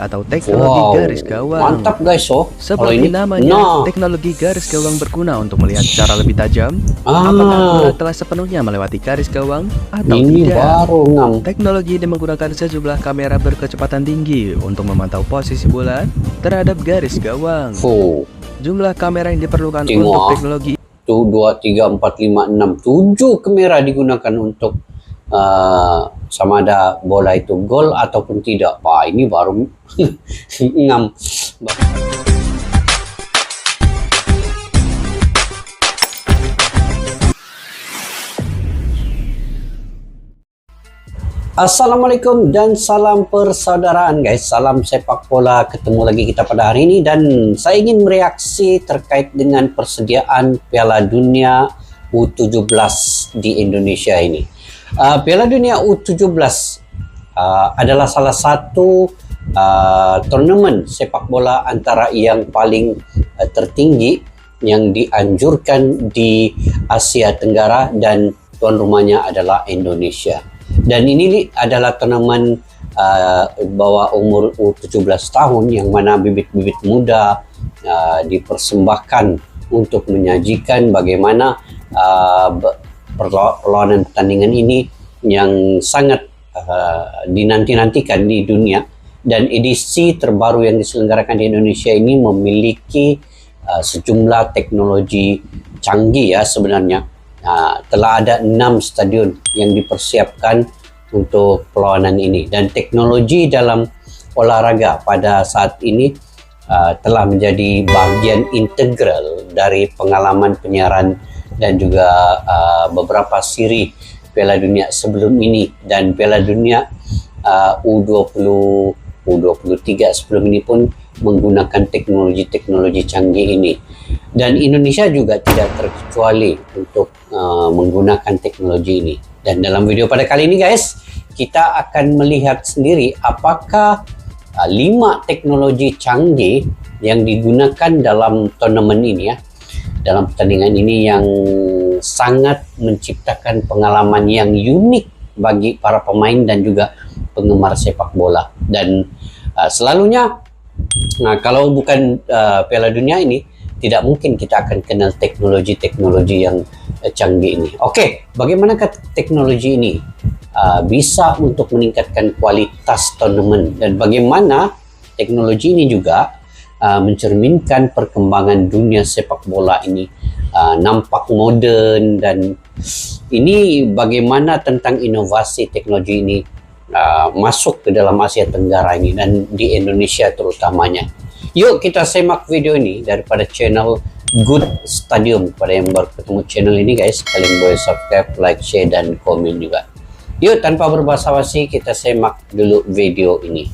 atau teknologi garis gawang. Mantap guys, Seperti namanya, teknologi garis gawang berguna untuk melihat secara lebih tajam apakah bola telah sepenuhnya melewati garis gawang atau tidak. Teknologi ini menggunakan sejumlah kamera berkecepatan tinggi untuk memantau posisi bola terhadap garis gawang. Jumlah kamera yang diperlukan untuk teknologi 1, 2, 3, 4, 5, 6, 7 kamera digunakan untuk sama ada bola itu gol ataupun tidak. Wah, ini baru 6. Assalamualaikum dan salam persaudaraan guys, salam sepak bola. Ketemu lagi kita pada hari ini dan saya ingin mereaksi terkait dengan persediaan Piala Dunia U17 di Indonesia ini. Piala Dunia U17 adalah salah satu turnamen sepak bola antara yang paling tertinggi yang dianjurkan di Asia Tenggara dan tuan rumahnya adalah Indonesia. Dan ini adalah turnamen bawah umur U17 tahun yang mana bibit-bibit muda dipersembahkan untuk menyajikan bagaimana perlawanan pertandingan ini yang sangat dinanti-nantikan di dunia. Dan edisi terbaru yang diselenggarakan di Indonesia ini memiliki sejumlah teknologi canggih ya sebenarnya. Telah ada 6 stadion yang dipersiapkan untuk perlawanan ini, dan teknologi dalam olahraga pada saat ini telah menjadi bagian integral dari pengalaman penyiaran dan juga beberapa siri Piala Dunia sebelum ini, dan Piala Dunia U20, U23 sebelum ini pun menggunakan teknologi-teknologi canggih ini. Dan Indonesia juga tidak terkecuali untuk menggunakan teknologi ini. Dan dalam video pada kali ini guys, kita akan melihat sendiri apakah 5 teknologi canggih yang digunakan dalam turnamen ini ya, dalam pertandingan ini, yang sangat menciptakan pengalaman yang unik bagi para pemain dan juga penggemar sepak bola. Dan selalunya kalau bukan Piala Dunia ini, tidak mungkin kita akan kenal teknologi-teknologi yang canggih ini. Oke, bagaimanakah teknologi ini bisa untuk meningkatkan kualitas turnamen, dan bagaimana teknologi ini juga mencerminkan perkembangan dunia sepak bola ini nampak modern, dan ini bagaimana tentang inovasi teknologi ini masuk ke dalam Asia Tenggara ini dan di Indonesia terutamanya. Yuk kita semak video ini daripada channel Good Stadium. Pada yang baru ketemu channel ini guys, kalian boleh subscribe, like, share, dan komen juga. Yuk tanpa berbasa-basi kita semak dulu video ini.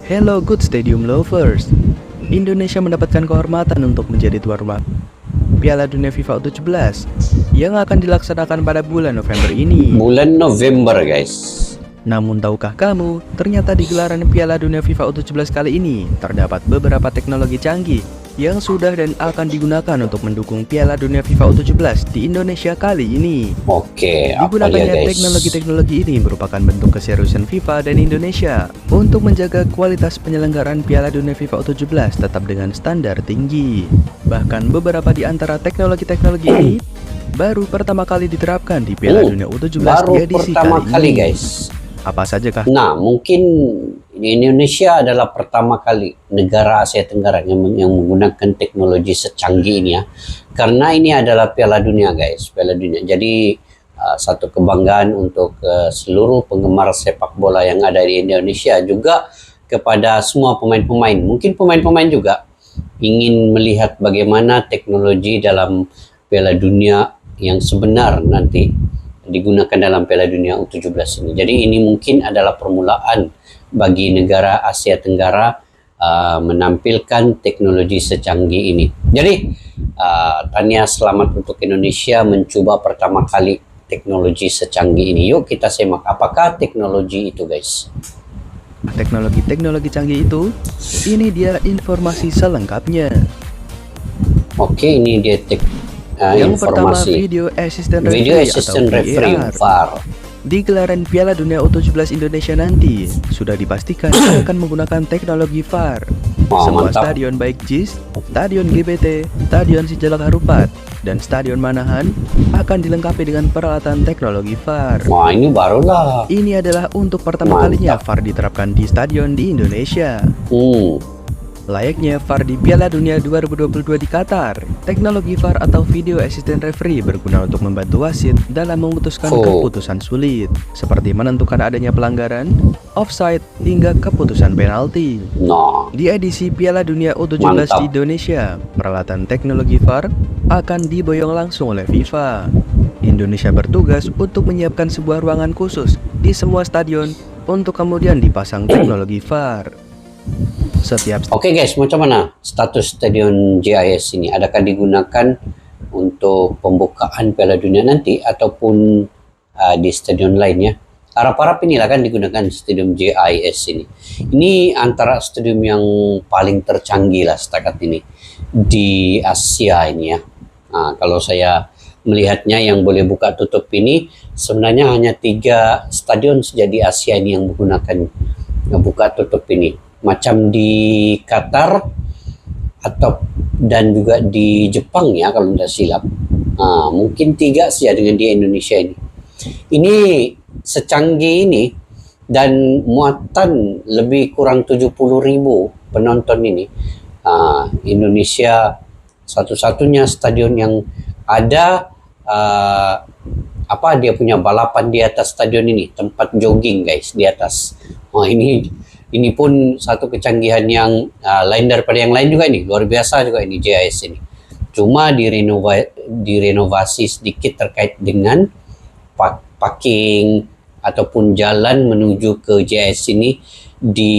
Hello Good Stadium lovers. Indonesia mendapatkan kehormatan untuk menjadi tuan rumah Piala Dunia FIFA U17 yang akan dilaksanakan pada bulan November ini. Bulan November guys. Namun tahukah kamu, ternyata di gelaran Piala Dunia FIFA U17 kali ini terdapat beberapa teknologi canggih yang sudah dan akan digunakan untuk mendukung Piala Dunia FIFA U17 di Indonesia kali ini. Oke, digunakannya teknologi-teknologi ini merupakan bentuk keseriusan FIFA dan Indonesia untuk menjaga kualitas penyelenggaraan Piala Dunia FIFA U17 tetap dengan standar tinggi. Bahkan beberapa di antara teknologi-teknologi ini baru pertama kali diterapkan di Piala Dunia U17 di edisi kali ini. Guys. Apa saja kah? Nah, mungkin Indonesia adalah pertama kali negara Asia Tenggara yang menggunakan teknologi secanggih ini ya. Karena ini adalah Piala Dunia guys, Piala Dunia. Jadi satu kebanggaan untuk seluruh penggemar sepak bola yang ada di Indonesia, juga kepada semua pemain-pemain. Mungkin pemain-pemain juga ingin melihat bagaimana teknologi dalam Piala Dunia yang sebenar nanti digunakan dalam Piala Dunia U17 ini. Jadi ini mungkin adalah permulaan bagi negara Asia Tenggara menampilkan teknologi secanggih ini. Jadi tahniah selamat untuk Indonesia mencoba pertama kali teknologi secanggih ini. Yuk kita semak apakah teknologi itu guys. Teknologi-teknologi canggih itu, ini dia informasi selengkapnya. Oke, ini dia yang pertama, informasi. video assistant referee VAR. Di gelaran Piala Dunia U17 Indonesia nanti, sudah dipastikan akan menggunakan teknologi VAR. Semua mantap. stadion baik JIS, Stadion GBT, Stadion Sijalak Harupat, dan Stadion Manahan akan dilengkapi dengan peralatan teknologi VAR. Wah, ini barulah. Ini adalah untuk pertama Mantap. kalinya VAR diterapkan di stadion di Indonesia. Layaknya VAR di Piala Dunia 2022 di Qatar, teknologi VAR atau Video Assistant Referee berguna untuk membantu wasit dalam memutuskan keputusan sulit, seperti menentukan adanya pelanggaran, offside, hingga keputusan penalti. Di edisi Piala Dunia U17 di Indonesia, peralatan teknologi VAR akan diboyong langsung oleh FIFA. Indonesia bertugas untuk menyiapkan sebuah ruangan khusus di semua stadion untuk kemudian dipasang teknologi VAR. Oke guys, macam mana status stadion JIS ini? Adakah digunakan untuk pembukaan Piala Dunia nanti ataupun di stadion lainnya? Harap-harap inilah kan digunakan stadion JIS ini. Ini antara stadion yang paling tercanggih lah setakat ini di Asia ini ya. Nah, kalau saya melihatnya yang boleh buka tutup ini sebenarnya hanya 3 stadion saja di Asia ini yang menggunakan buka tutup ini. Macam di Qatar dan juga di Jepang ya kalau tidak silap. Mungkin 3 saja dengan di Indonesia ini. Ini secanggih ini dan muatan lebih kurang 70.000 penonton ini. Indonesia satu-satunya stadion yang ada dia punya balapan di atas stadion ini, tempat jogging guys di atas. Ini pun satu kecanggihan yang lain daripada yang lain juga ini. Luar biasa juga ini JIS ini. Cuma direnovasi sedikit terkait dengan parking ataupun jalan menuju ke JIS ini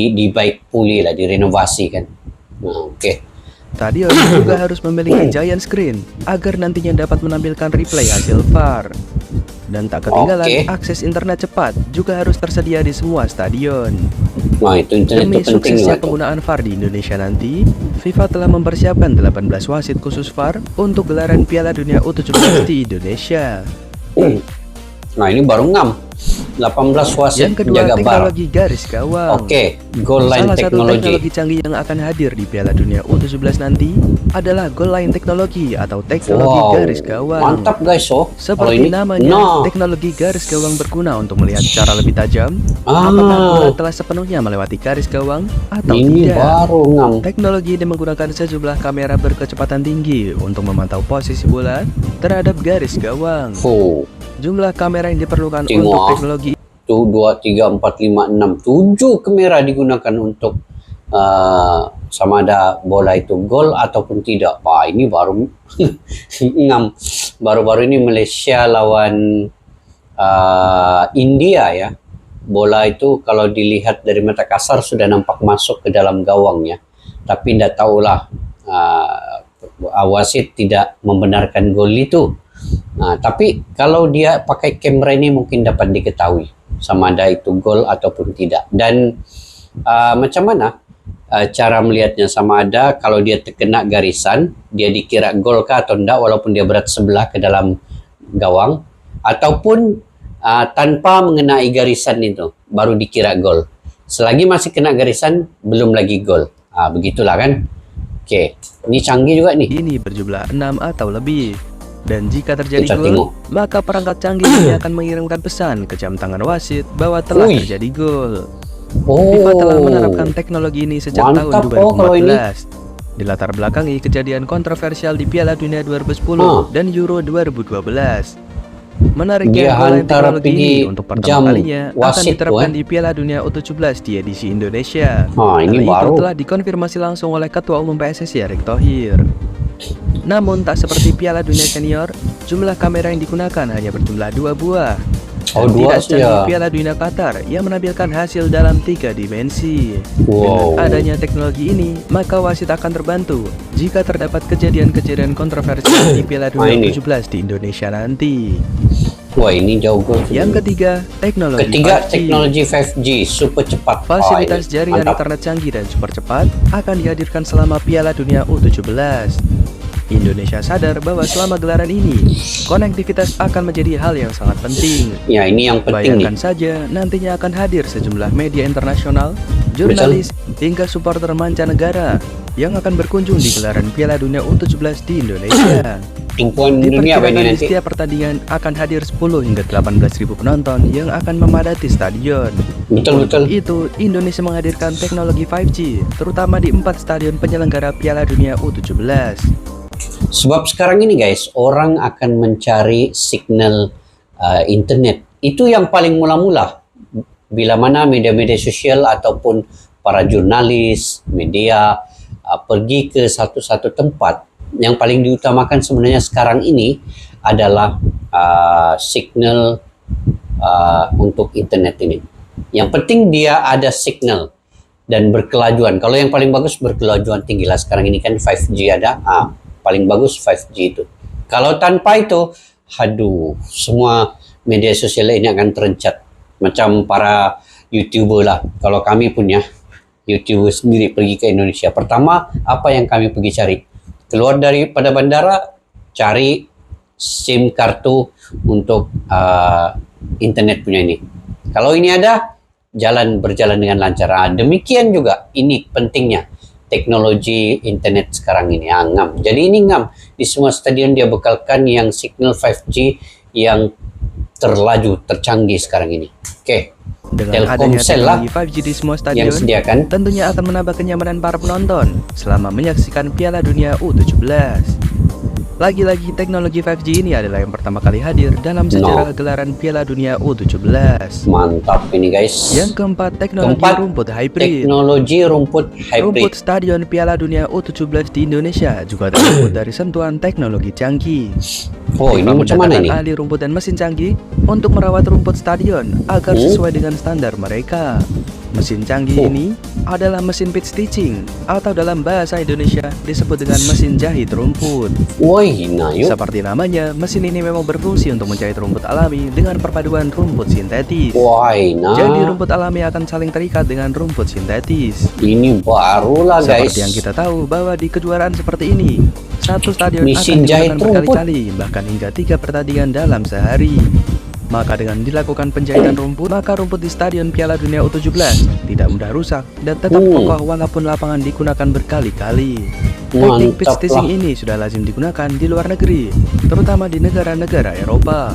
dibaik pulih lah, direnovasi kan. Stadion juga harus memiliki giant screen agar nantinya dapat menampilkan replay hasil VAR. Dan tak ketinggalan, akses internet cepat juga harus tersedia di semua stadion. Itu internet Demi itu penting suksesnya penggunaan VAR di Indonesia nanti, FIFA telah mempersiapkan 18 wasit khusus VAR untuk gelaran Piala Dunia U17 di Indonesia. Ini baru 18 wasit yang kedua, jaga VAR. teknologi garis gawang. Goal line Salah satu technology. teknologi canggih yang akan hadir di Piala Dunia U17 nanti adalah goal line technology atau teknologi garis gawang. Mantap guys, Seperti namanya, teknologi garis gawang berguna untuk melihat secara lebih tajam apakah bola telah sepenuhnya melewati garis gawang atau ini tidak. Baru Teknologi ini menggunakan sejumlah kamera berkecepatan tinggi untuk memantau posisi bola terhadap garis gawang. Jumlah kamera yang diperlukan untuk teknologi 1, 2, 3, 4, 5, 6, 7 kamera digunakan untuk sama ada bola itu gol ataupun tidak. Ini baru 6. Baru-baru ini Malaysia lawan India ya. Bola itu kalau dilihat dari mata kasar sudah nampak masuk ke dalam gawang ya. Tapi tidak tahulah wasit tidak membenarkan gol itu. Tapi kalau dia pakai kamera ini mungkin dapat diketahui sama ada itu gol ataupun tidak. Dan macam mana cara melihatnya, sama ada kalau dia terkena garisan dia dikira gol kah atau tidak walaupun dia berat sebelah ke dalam gawang, ataupun tanpa mengenai garisan itu baru dikira gol. Selagi masih kena garisan belum lagi gol. Begitulah kan. Ini canggih juga nih. Ini berjumlah 6 atau lebih. Dan jika terjadi gol, maka perangkat canggih ini akan mengirimkan pesan ke jam tangan wasit bahwa telah terjadi gol. FIFA telah menerapkan teknologi ini sejak tahun 2014. Di latar belakangi kejadian kontroversial di Piala Dunia 2010 dan Euro 2012. Menariknya, teknologi ini untuk pertama kalinya akan diterapkan di Piala Dunia U17 di edisi Indonesia. Ini baru. Itu telah dikonfirmasi langsung oleh Ketua Umum PSSI Erick Thohir. Namun tak seperti Piala Dunia Senior, jumlah kamera yang digunakan hanya berjumlah 2 buah. Tidak secanggih Piala Dunia Qatar yang menampilkan hasil dalam 3 dimensi. Dengan adanya teknologi ini, maka wasit akan terbantu jika terdapat kejadian-kejadian kontroversial di Piala Dunia U17 di Indonesia nanti. Ini jauh gol. Yang ketiga, teknologi 5G super cepat. Fasilitas jaringan internet canggih dan super cepat akan dihadirkan selama Piala Dunia U17. Indonesia sadar bahwa selama gelaran ini, konektivitas akan menjadi hal yang sangat penting. Ya, ini yang penting Bayangkan saja, nantinya akan hadir sejumlah media internasional, jurnalis, hingga supporter mancanegara yang akan berkunjung di gelaran Piala Dunia U17 di Indonesia. Diperkirakan di setiap pertandingan akan hadir 10 hingga 18.000 penonton yang akan memadati stadion. Betul. Itu Indonesia menghadirkan teknologi 5G, terutama di 4 stadion penyelenggara Piala Dunia U17. Sebab sekarang ini guys, orang akan mencari signal internet. Itu yang paling mula-mula. Bila mana media-media sosial ataupun para jurnalis, media pergi ke satu-satu tempat, yang paling diutamakan sebenarnya sekarang ini adalah signal untuk internet ini. Yang penting dia ada signal dan berkelajuan. Kalau yang paling bagus berkelajuan tinggi lah. Sekarang ini kan 5G ada, paling bagus 5G itu. Kalau tanpa itu, semua media sosial ini akan terencat. Macam para YouTuber lah. Kalau kami punya YouTuber sendiri pergi ke Indonesia, pertama apa yang kami pergi cari? Keluar daripada bandara, cari SIM kartu untuk internet punya ini. Kalau ini ada, berjalan dengan lancar. Demikian juga, ini pentingnya teknologi internet sekarang ini. Ngam. Jadi ini ngam, di semua stadion dia bekalkan yang signal 5G yang terlaju, tercanggih sekarang ini. Oke. Dengan adanya teknologi 5G di semua stadion, tentunya akan menambah kenyamanan para penonton selama menyaksikan Piala Dunia U17. Lagi-lagi teknologi 5G ini adalah yang pertama kali hadir dalam sejarah gelaran Piala Dunia U17. Mantap ini guys. Yang keempat, teknologi rumput hybrid. Teknologi rumput hybrid. Rumput stadion Piala Dunia U17 di Indonesia juga terbuat dari sentuhan teknologi canggih. Ini macam mana ini? Ahli rumput dan mesin canggih untuk merawat rumput stadion agar sesuai dengan standar mereka. Mesin canggih ini adalah mesin pit stitching atau dalam bahasa Indonesia disebut dengan mesin jahit rumput. Seperti namanya, mesin ini memang berfungsi untuk menjahit rumput alami dengan perpaduan rumput sintetis. Jadi rumput alami akan saling terikat dengan rumput sintetis. Ini barulah guys. Seperti yang kita tahu bahwa di kejuaraan seperti ini, satu stadion akan digunakan berkali-kali, bahkan hingga 3 pertandingan dalam sehari. Maka dengan dilakukan penjahitan rumput, maka rumput di stadion Piala Dunia U17 tidak mudah rusak dan tetap kokoh walaupun lapangan digunakan berkali-kali. Teknik pit stitching ini sudah lazim digunakan di luar negeri, terutama di negara-negara Eropa.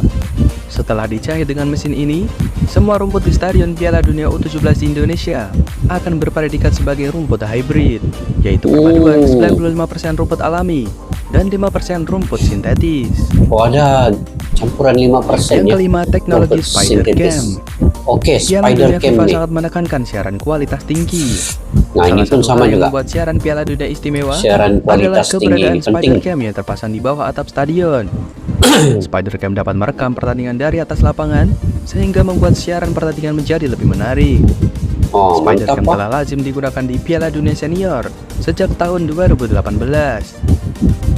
Setelah dijahit dengan mesin ini, semua rumput di stadion Piala Dunia U17 di Indonesia akan berpredikat sebagai rumput hybrid, yaitu perpaduan 95% rumput alami dan 5% rumput sintetis. Ada campuran 5% Yang kelima, teknologi Spider Cam. Spider Cam ini sangat menekankan siaran kualitas tinggi. Ini pun sama juga. Membuat siaran Piala Dunia istimewa siaran kualitas tinggi ini Spider penting. Cam yang terpasang di bawah atap stadion. Spider Cam dapat merekam pertandingan dari atas lapangan sehingga membuat siaran pertandingan menjadi lebih menarik. Spider Cam telah lazim digunakan di Piala Dunia Senior sejak tahun 2018.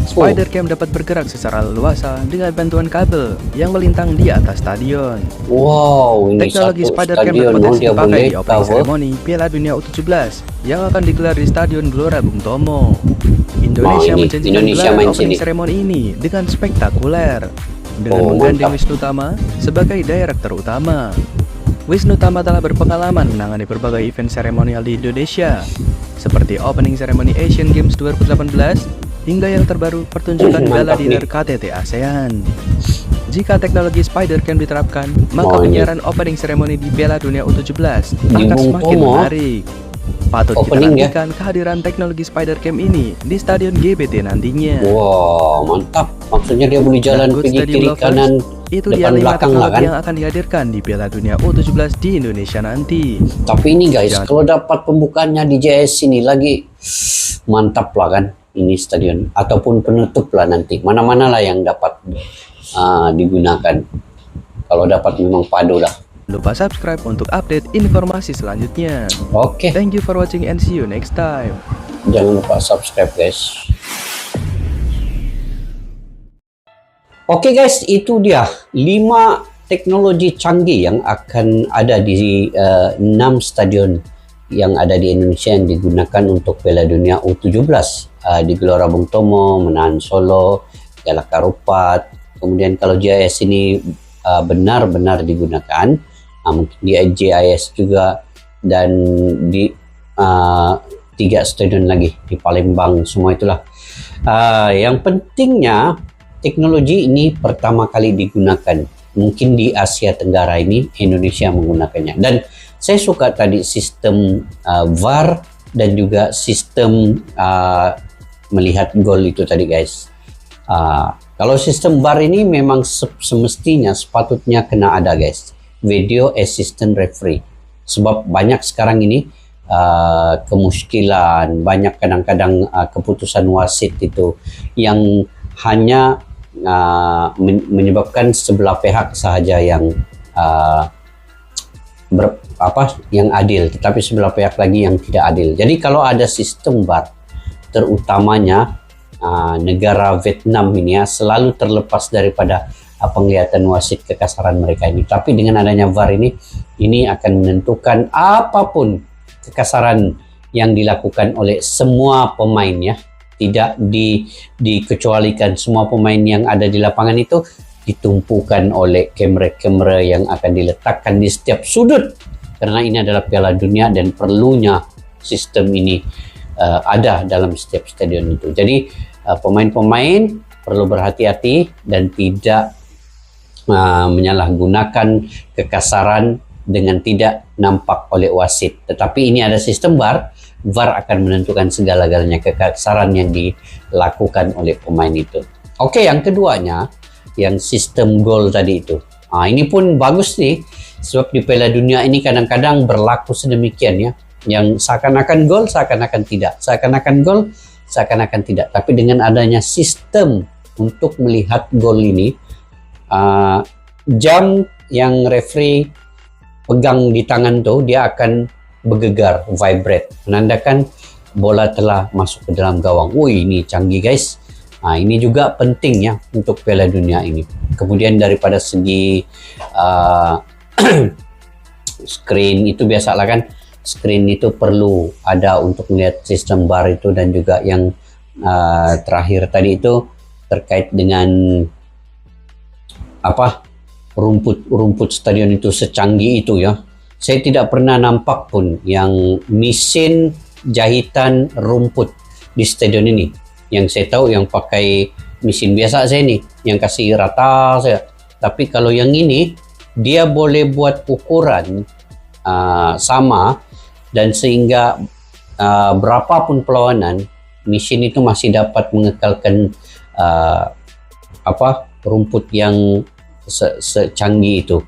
Spider Cam dapat bergerak secara leluasa dengan bantuan kabel yang melintang di atas stadion. Ini teknologi Spider Cam berpotensi dipakai di opening ceremony Piala Dunia U17 yang akan digelar di Stadion Gelora Bung Tomo. Indonesia menjanjikan gelar opening ceremony ini dengan spektakuler dengan menggandeng Wisnu Tama sebagai direktur utama. Wisnu Tama telah berpengalaman menangani berbagai event seremonial di Indonesia seperti opening ceremony Asian Games 2018 hingga yang terbaru pertunjukan gala dinner KTT ASEAN. Jika teknologi Spider Cam diterapkan, maka penyiaran opening ceremony di Piala Dunia U17 akan semakin menarik. Patut kita nantikan kehadiran teknologi Spider Cam ini di Stadion GBT nantinya. Mantap. Maksudnya dia boleh jalan pergi kiri kanan, itu dia 5 teknologi yang akan dihadirkan di Piala Dunia U17 di Indonesia nanti. Tapi ini guys, kalau dapat pembukaannya di JS ini lagi mantap lah kan. Ini stadion ataupun penutup lah nanti, mana-mana lah yang dapat digunakan. Kalau dapat memang padu lah. Lupa subscribe untuk update informasi selanjutnya. Thank you for watching and see you next time. Jangan lupa subscribe guys. Guys, itu dia 5 teknologi canggih yang akan ada di 6 stadion yang ada di Indonesia yang digunakan untuk Piala Dunia U17. di Gelora Bung Tomo, Menahan Solo, Galak Karupat. Kemudian kalau GIS ini benar-benar digunakan, mungkin di GIS juga, dan di 3 stadion lagi di Palembang, semua itulah. Yang pentingnya teknologi ini pertama kali digunakan mungkin di Asia Tenggara ini, Indonesia menggunakannya. Dan saya suka tadi sistem VAR dan juga sistem melihat gol itu tadi guys. Kalau sistem VAR ini memang semestinya sepatutnya kena ada guys, Video Assistant Referee. Sebab banyak sekarang ini kemuskilan, banyak kadang-kadang keputusan wasit itu yang hanya menyebabkan sebelah pihak sahaja yang yang adil, tetapi sebelah pihak lagi yang tidak adil. Jadi kalau ada sistem VAR, terutamanya negara Vietnam ini selalu terlepas daripada penglihatan wasit kekasaran mereka ini. Tapi dengan adanya VAR ini akan menentukan apapun kekasaran yang dilakukan oleh semua pemain ya. Tidak dikecualikan, semua pemain yang ada di lapangan itu ditumpukan oleh kamera-kamera yang akan diletakkan di setiap sudut, karena ini adalah Piala Dunia dan perlunya sistem ini ada dalam setiap stadion itu. Jadi pemain-pemain perlu berhati-hati dan tidak menyalahgunakan kekasaran dengan tidak nampak oleh wasit. Tetapi ini ada sistem VAR. VAR akan menentukan segala-galanya kekasaran yang dilakukan oleh pemain itu. Oke, yang keduanya, yang sistem gol tadi itu. Ini pun bagus nih, sebab di Piala Dunia ini kadang-kadang berlaku sedemikian ya. Yang seakan-akan gol, seakan-akan tidak. Seakan-akan gol, seakan-akan tidak. Tapi dengan adanya sistem untuk melihat gol ini, jam yang referee pegang di tangan tuh, dia akan bergegar, vibrate, menandakan bola telah masuk ke dalam gawang. Wih, ini canggih guys. Ini juga penting ya untuk Piala Dunia ini. Kemudian daripada segi screen itu, biasalah kan, screen itu perlu ada untuk melihat sistem VAR itu. Dan juga yang terakhir tadi itu terkait dengan rumput stadion itu secanggih itu ya. Saya tidak pernah nampak pun yang mesin jahitan rumput di stadion ini. Yang saya tahu yang pakai mesin biasa saya nih, yang kasih rata saya. Tapi kalau yang ini, dia boleh buat ukuran sama, dan sehingga berapapun perlawanan, mesin itu masih dapat mengekalkan rumput yang secanggih itu.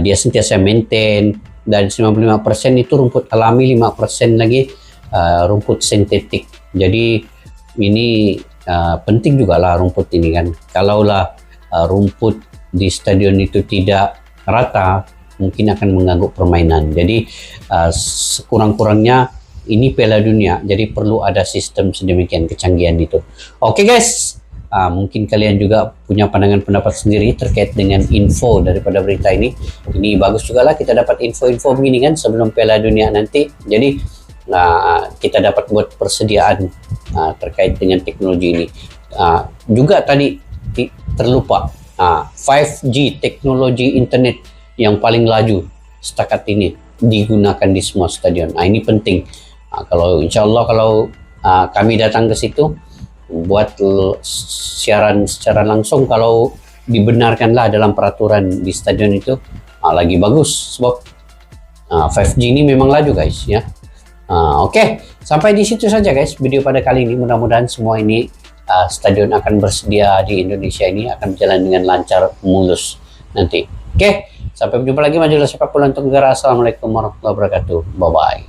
Dia sentiasa maintain. Dan 95% itu rumput alami, 5% lagi rumput sintetik. Jadi ini penting juga lah rumput ini kan. Kalaulah rumput di stadion itu tidak rata, mungkin akan mengganggu permainan. Jadi sekurang-kurangnya ini Piala Dunia, jadi perlu ada sistem sedemikian kecanggihan itu. Oke guys, mungkin kalian juga punya pandangan pendapat sendiri terkait dengan info daripada berita ini. Ini bagus juga lah kita dapat info-info begini kan sebelum Piala Dunia nanti. Jadi kita dapat buat persediaan terkait dengan teknologi ini. Juga tadi terlupa 5G, teknologi internet yang paling laju setakat ini digunakan di semua stadion. Ini penting. Kalau insya Allah kalau kami datang ke situ buat siaran secara langsung, kalau dibenarkanlah dalam peraturan di stadion itu, lagi bagus sebab 5G ini memang laju guys ya. Oke, sampai di situ saja guys video pada kali ini. Mudah-mudahan semua ini stadion akan bersedia di Indonesia ini akan berjalan dengan lancar, mulus nanti. Oke, sampai berjumpa lagi majelis sepak bola untuk negara. Assalamualaikum warahmatullahi wabarakatuh. Bye bye.